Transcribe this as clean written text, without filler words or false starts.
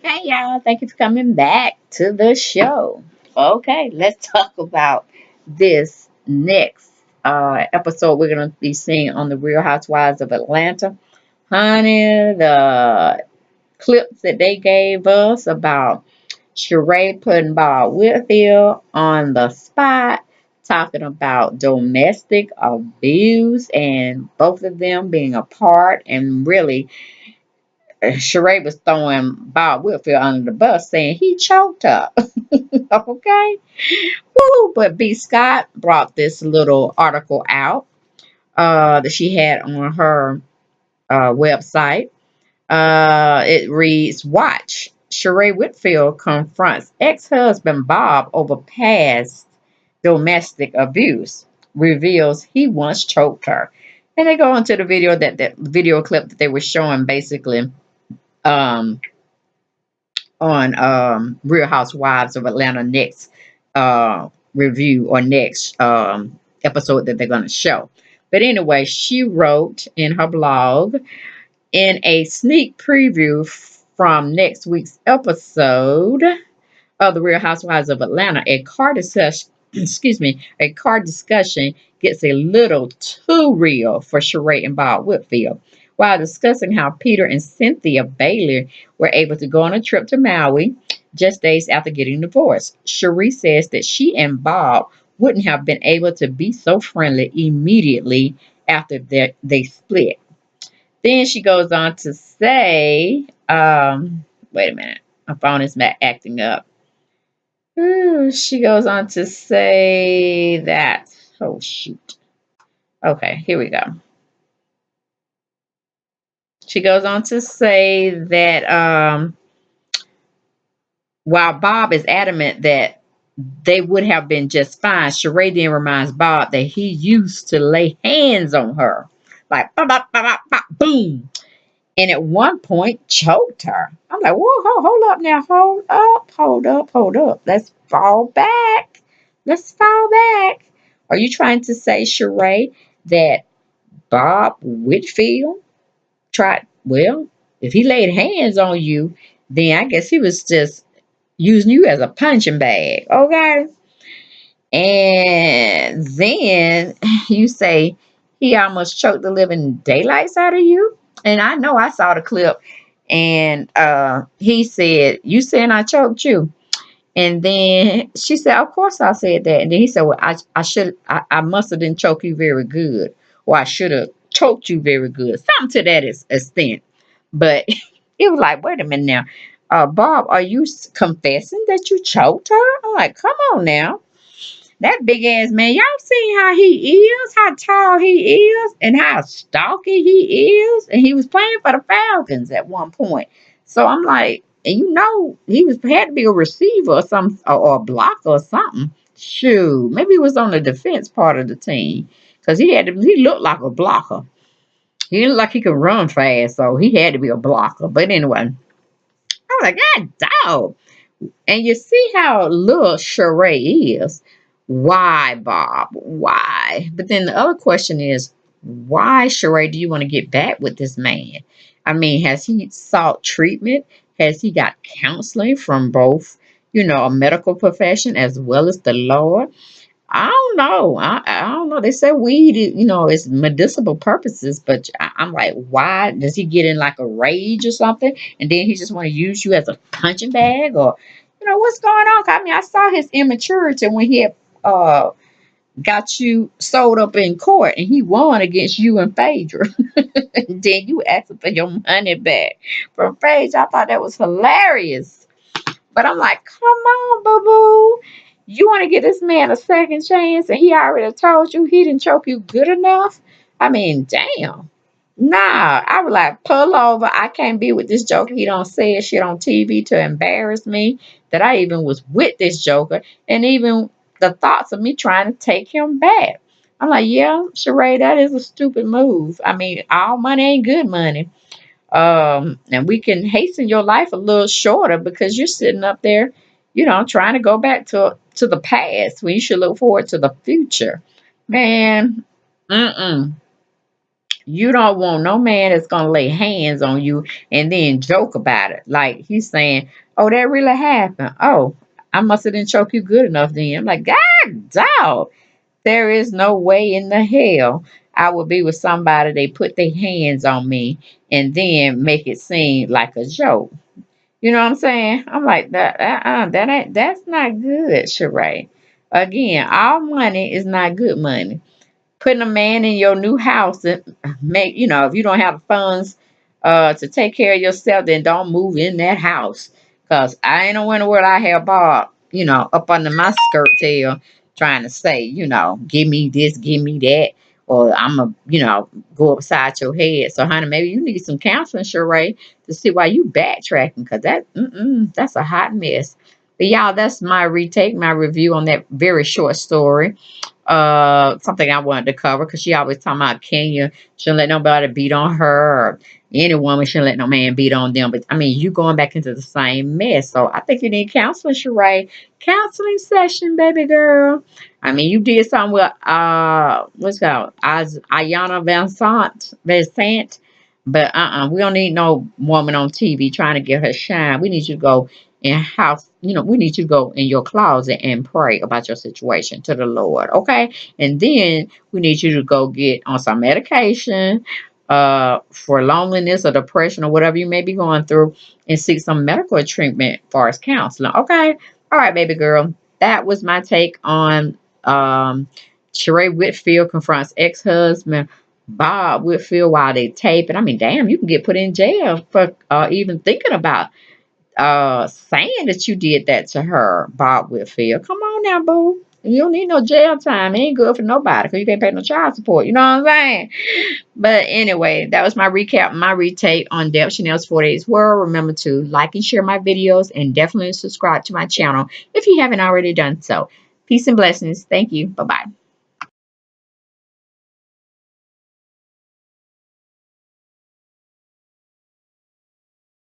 Hey y'all, thank you for coming back to the show. Okay, let's talk about this next episode we're going to be seeing on the Real Housewives of Atlanta. Honey, the clips that they gave us about Sheree putting Bob Whitfield on the spot, talking about domestic abuse and both of them being apart and really Sheree was throwing Bob Whitfield under the bus saying he choked her. Okay. Woo! But B. Scott brought this little article out that she had on her website. It reads, Watch. Sheree Whitfield confronts ex-husband Bob over past domestic abuse. Reveals he once choked her. And they go into the video that video clip that they were showing basically um, on Real Housewives of Atlanta next review or next episode that they're going to show. But anyway, she wrote in her blog in a sneak preview from next week's episode of the Real Housewives of Atlanta, a car discussion, excuse me, a car discussion gets a little too real for Sheree and Bob Whitfield. While discussing how Peter and Cynthia Bailey were able to go on a trip to Maui just days after getting divorced, Sheree says that she and Bob wouldn't have been able to be so friendly immediately after they split. Then she goes on to say, wait a minute, my phone is acting up. She goes on to say that, oh shoot. Okay, here we go. She goes on to say that while Bob is adamant that they would have been just fine, Sheree then reminds Bob that he used to lay hands on her. Like, bop, bop, bop, bop, bop, boom. And at one point choked her. I'm like, whoa, hold up now. Hold up. Let's fall back. Let's fall back. Are you trying to say, Sheree, that Bob Whitfield tried, well, if he laid hands on you, then I guess he was just using you as a punching bag. Okay. And then you say he almost choked the living daylights out of you. And I know I saw the clip and he said, You saying I choked you? And then she said, Of course I said that. And then he said, Well, I must have didn't choke you very good. Or I should have choked you very good. Something to that extent. But it was like, wait a minute now. Bob, are you confessing that you choked her? I'm like, come on now. That big ass man, y'all seen how he is, how tall he is, and how stocky he is. And he was playing for the Falcons at one point. So I'm like, and you know, he was had to be a receiver or some or a blocker or something. Shoot, maybe he was on the defense part of the team because he looked like a blocker. He looked like he could run fast, so he had to be a blocker. But anyway, I was like, God dog. And you see how little Sheree is. Why, Bob? Why? But then the other question is, why, Sheree, do you want to get back with this man? I mean, has he sought treatment? Has he got counseling from both, a medical profession as well as the Lord? I don't know. I don't know. They say weed, is medicinal purposes, but I'm like, why does he get in like a rage or something, and then he just want to use you as a punching bag, or what's going on? I mean, I saw his immaturity when he had got you sold up in court, and he won against you and Phaedra. And then you asking for your money back from Phaedra. I thought that was hilarious. But I'm like, come on, boo boo. You want to give this man a second chance, and he already told you he didn't choke you good enough? I mean, damn. Nah, I was like, pull over. I can't be with this joker. He don't say shit on TV to embarrass me. That I even was with this joker, and even the thoughts of me trying to take him back. I'm like, yeah, Sheree, that is a stupid move. I mean, all money ain't good money. And we can hasten your life a little shorter because you're sitting up there, trying to go back to the past when you should look forward to the future. Man, mm-mm. You don't want no man that's gonna lay hands on you and then joke about it. Like he's saying, "Oh, that really happened. Oh, I must have didn't choke you good enough then." I'm like, God, dog. There is no way in the hell I would be with somebody they put their hands on me and then make it seem like a joke. You know what I'm saying? I'm like that. That ain't. That's not good, Sheree. Again, all money is not good money. Putting a man in your new house and make, if you don't have the funds to take care of yourself, then don't move in that house. Cause I ain't know in the world I have Bob, up under my skirt tail trying to say, give me this, give me that, or I'm go upside your head. So honey, maybe you need some counseling, Sheree, to see why you backtracking, because that's a hot mess. But y'all, that's my retake, my review on that very short story. Something I wanted to cover because she always talking about Kenya shouldn't let nobody beat on her, or any woman shouldn't let no man beat on them. But I mean, you going back into the same mess. So I think you need counseling, Sheree. Counseling session, baby girl. I mean, you did something with what's called Ayana Van Sant. But we don't need no woman on TV trying to get her shine. We need you to go in house, we need you to go in your closet and pray about your situation to the Lord, okay? And then we need you to go get on some medication for loneliness or depression or whatever you may be going through, and seek some medical treatment as far as counseling, okay? All right, baby girl. That was my take on Sheree Whitfield confronts ex-husband Bob Whitfield while they tape it. I mean, damn, you can get put in jail for even thinking about saying that you did that to her, Bob Whitfield. Come on now, boo. You don't need no jail time. It ain't good for nobody because you can't pay no child support. You know what I'm saying? But anyway, that was my recap, my retake on Deb Chanel's 48's World. Remember to like and share my videos and definitely subscribe to my channel if you haven't already done so. Peace and blessings. Thank you. Bye-bye.